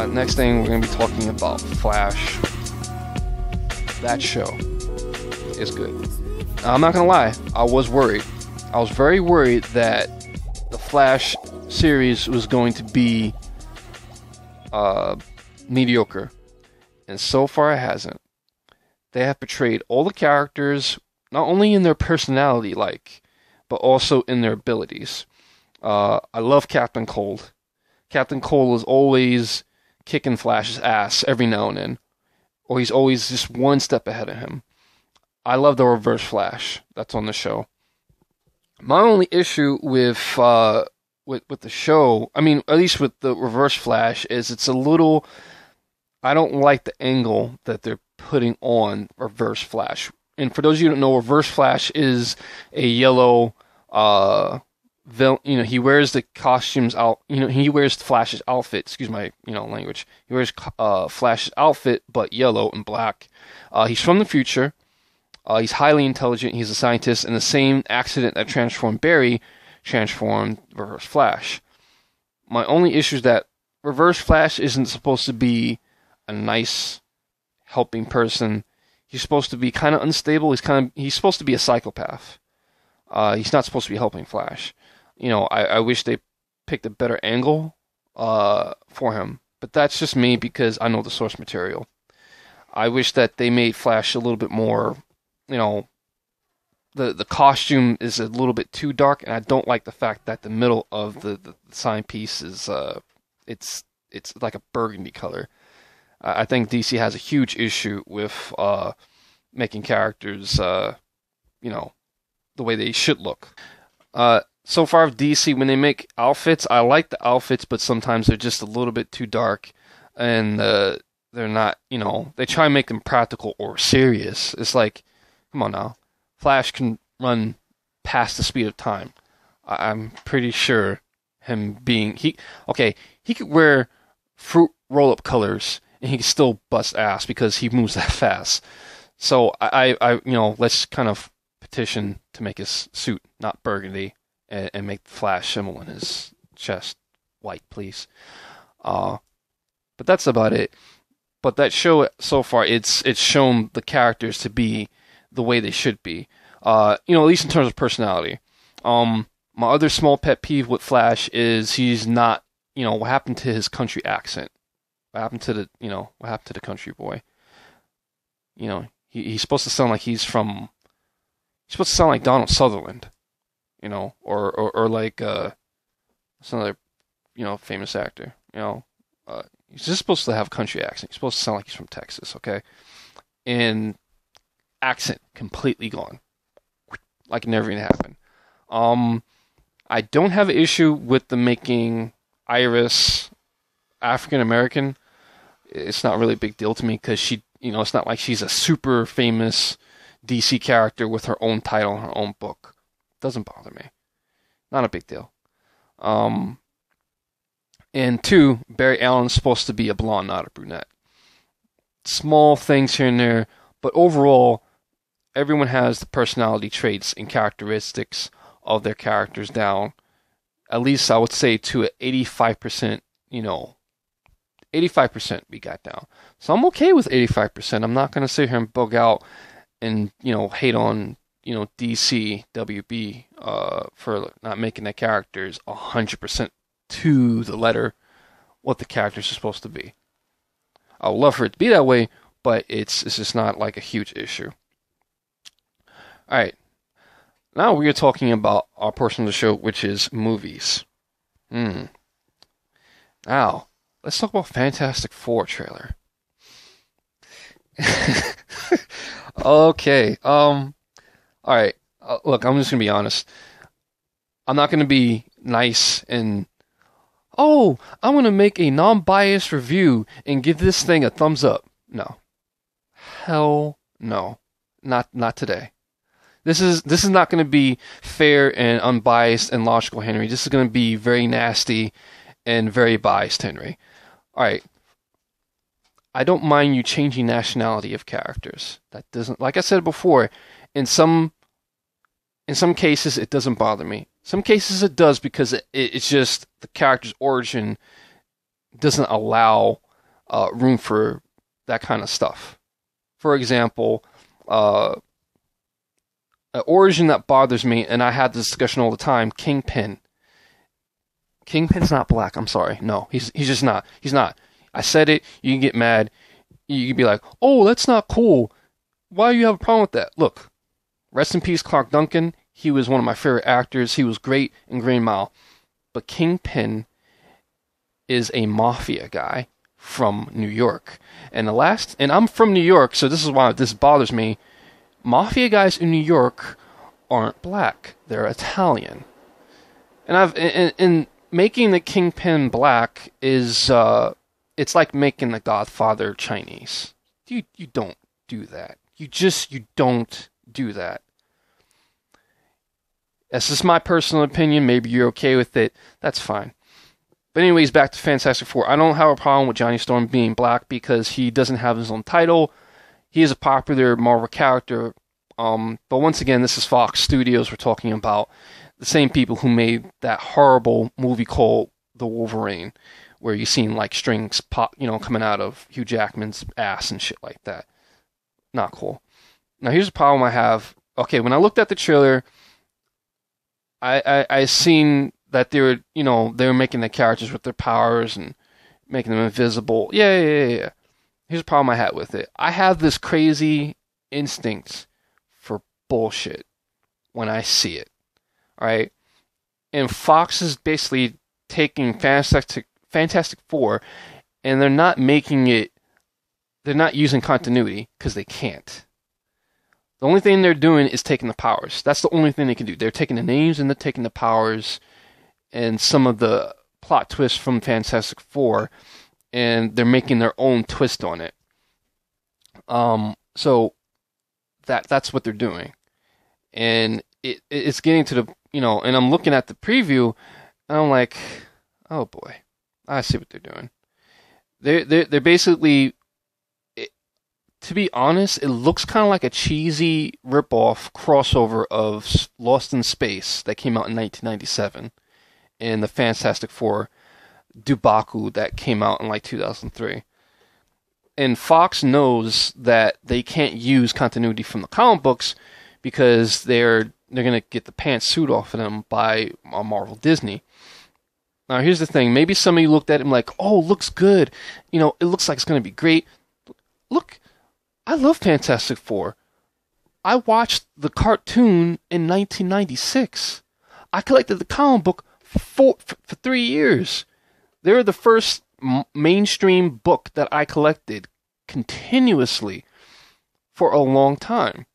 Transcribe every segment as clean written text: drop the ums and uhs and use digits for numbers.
Next thing, we're going to be talking about Flash. That show is good. I'm not going to lie, I was worried. I was very worried that the Flash series was going to be mediocre. And so far it hasn't. They have portrayed all the characters, not only in their personality, but also in their abilities. I love Captain Cold. Captain Cold is always kicking Flash's ass every now and then. Or he's always just one step ahead of him. I love the Reverse Flash that's on the show. My only issue with the show, I mean, at least with the Reverse Flash, is it's a little... I don't like the angle that they're putting on Reverse Flash. And for those of you who don't know, Reverse Flash is a yellow... he wears the costumes out. He wears Flash's outfit. Excuse my, language. He wears Flash's outfit, but yellow and black. He's from the future. He's highly intelligent. He's a scientist, and the same accident that transformed Barry transformed Reverse Flash. My only issue is that Reverse Flash isn't supposed to be a nice, helping person. He's supposed to be kind of unstable. He's supposed to be a psychopath. He's not supposed to be helping Flash. I wish they picked a better angle for him. But that's just me because I know the source material. I wish that they made Flash a little bit more, the costume is a little bit too dark, and I don't like the fact that the middle of the sign piece is, it's like a burgundy color. I think DC has a huge issue with making characters, the way they should look. So far with DC, when they make outfits, I like the outfits, but sometimes they're just a little bit too dark, and they're not, they try and make them practical or serious. It's like, come on now, Flash can run past the speed of time. I'm pretty sure he could wear fruit roll-up colors, and he can still bust ass because he moves that fast. So I let's kind of petition to make his suit not burgundy and make the Flash symbol in his chest white, please. But that's about it. But that show so far, it's shown the characters to be the way they should be. At least in terms of personality. My other small pet peeve with Flash is he's not. What happened to his country accent? What happened to the country boy? He's supposed to sound like he's supposed to sound like Donald Sutherland, or like some other, famous actor. He's just supposed to have a country accent. He's supposed to sound like he's from Texas, okay? And accent completely gone, like it never even happened. I don't have an issue with the making Iris African American. It's not really a big deal to me because she, it's not like she's a super famous DC character with her own title and her own book. Doesn't bother me. Not a big deal. And two, Barry Allen's supposed to be a blonde, not a brunette. Small things here and there, but overall, everyone has the personality traits and characteristics of their characters down. At least I would say to an 85%, 85% we got down. So I'm okay with 85%. I'm not going to sit here and bug out and, hate on, DC, WB, for not making their characters 100% to the letter what the characters are supposed to be. I would love for it to be that way, but it's just not like a huge issue. Alright. Now we are talking about our portion of the show, which is movies. Now, let's talk about Fantastic Four trailer. Okay. Alright. Look, I'm just going to be honest. I'm not going to be nice and... I'm going to make a non-biased review and give this thing a thumbs up. No. Hell no. Not today. This is not going to be fair and unbiased and logical, Henry. This is going to be very nasty and very biased, Henry. Alright. I don't mind you changing nationality of characters. That doesn't, like I said before, in some cases it doesn't bother me. Some cases it does because it's just the character's origin doesn't allow room for that kind of stuff. For example, an origin that bothers me, and I had this discussion all the time, Kingpin. Kingpin's not black, I'm sorry. No, he's just not. He's not. I said it, you can get mad. You can be like, oh, that's not cool. Why do you have a problem with that? Look, rest in peace, Clark Duncan. He was one of my favorite actors. He was great in Green Mile. But Kingpin is a mafia guy from New York. And I'm from New York, so this is why this bothers me. Mafia guys in New York aren't black. They're Italian. And making the Kingpin black is it's like making the Godfather Chinese. You don't do that. You don't do that. That's just my personal opinion. Maybe you're okay with it. That's fine. But anyways, back to Fantastic Four. I don't have a problem with Johnny Storm being black because he doesn't have his own title. He is a popular Marvel character. But once again, this is Fox Studios we're talking about. The same people who made that horrible movie called The Wolverine, where you seen like strings pop, coming out of Hugh Jackman's ass and shit like that. Not cool. Now here's the problem I have. Okay, when I looked at the trailer, I seen that they were making the characters with their powers and making them invisible. Yeah. Here's the problem I had with it. I have this crazy instinct for bullshit when I see it. Alright? And Fox is basically taking Fantastic Four, and they're not using continuity because they can't. The only thing they're doing is taking the powers. That's the only thing they can do. They're taking the names and they're taking the powers and some of the plot twists from Fantastic Four, and they're making their own twist on it. So that's what they're doing. And it's getting to the, and I'm looking at the preview, and I'm like, oh boy, I see what they're doing. They're basically, to be honest, it looks kind of like a cheesy ripoff crossover of Lost in Space that came out in 1997 and the Fantastic Four Dubaku that came out in like 2003. And Fox knows that they can't use continuity from the comic books because they're going to get the pantsuit off of them by Marvel Disney. Now here's the thing, maybe some of you looked at it and like, oh, looks good. It looks like it's going to be great. Look, I love Fantastic Four. I watched the cartoon in 1996. I collected the comic book for 3 years. They were the first mainstream book that I collected continuously for a long time.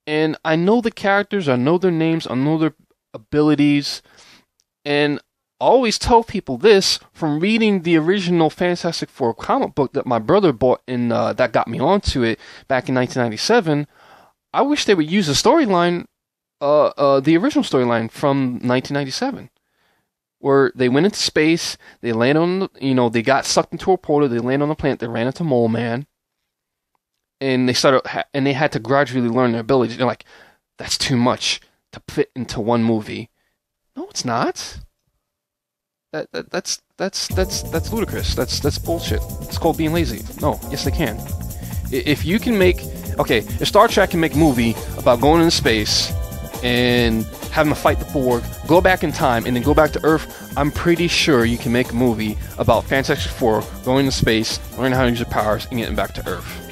And I know the characters, I know their names, I know their abilities, and I always tell people this from reading the original Fantastic Four comic book that my brother bought and that got me onto it back in 1997. I wish they would use the storyline, the original storyline from 1997, where they went into space, they landed on, they got sucked into a portal, they landed on the planet, they ran into Mole Man, and they had to gradually learn their abilities. They're like, that's too much to fit into one movie. No, it's not. That's ludicrous. That's bullshit. It's called being lazy. No, yes they can. If you can make, if Star Trek can make a movie about going into space and having to fight the Borg, go back in time, and then go back to Earth, I'm pretty sure you can make a movie about Fantastic Four going into space, learning how to use their powers, and getting back to Earth.